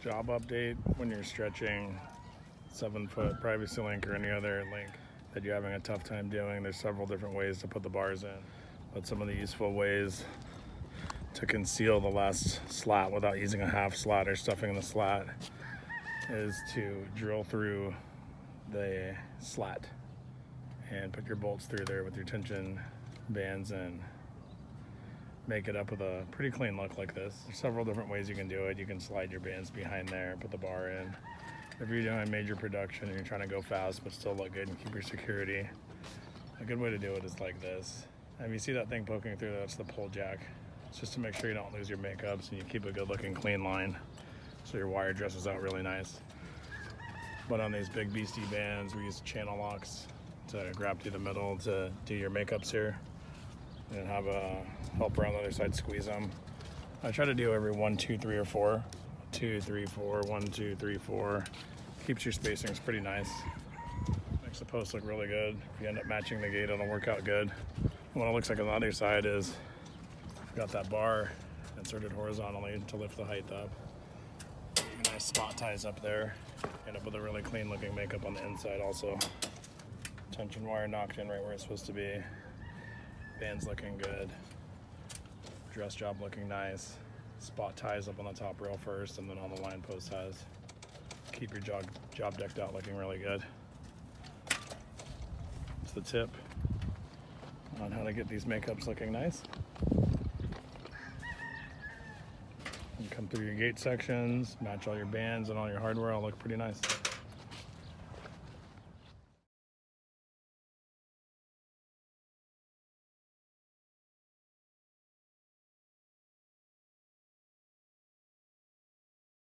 Job update: when you're stretching 7-foot privacy link or any other link that you're having a tough time doing, there's several different ways to put the bars in. But some of the useful ways to conceal the last slat without using a half slat or stuffing the slat is to drill through the slat and put your bolts through there with your tension bands and make it up with a pretty clean look like this. There's several different ways you can do it. You can slide your bands behind there, put the bar in. If you're doing major production and you're trying to go fast but still look good and keep your security, a good way to do it is like this. And if you see that thing poking through, that's the pull jack. It's just to make sure you don't lose your makeups and you keep a good looking clean line so your wire dresses out really nice. But on these big beastie bands, we use channel locks to grab through the middle to do your makeups here and have a helper on the other side squeeze them. I try to do every 1, 2, 3, or 4. 2, 3, 4, 1, 2, 3, 4. Keeps your spacings pretty nice. Makes the post look really good. If you end up matching the gate, it'll work out good. What it looks like on the other side is I've got that bar inserted horizontally to lift the height up. Nice spot ties up there. End up with a really clean looking makeup on the inside also. Tension wire knocked in right where it's supposed to be. Bands looking good. Dress job looking nice. Spot ties up on the top rail first and then on the line post ties. Keep your job decked out looking really good. It's the tip on how to get these makeups looking nice. You come through your gate sections, match all your bands and all your hardware, all look pretty nice.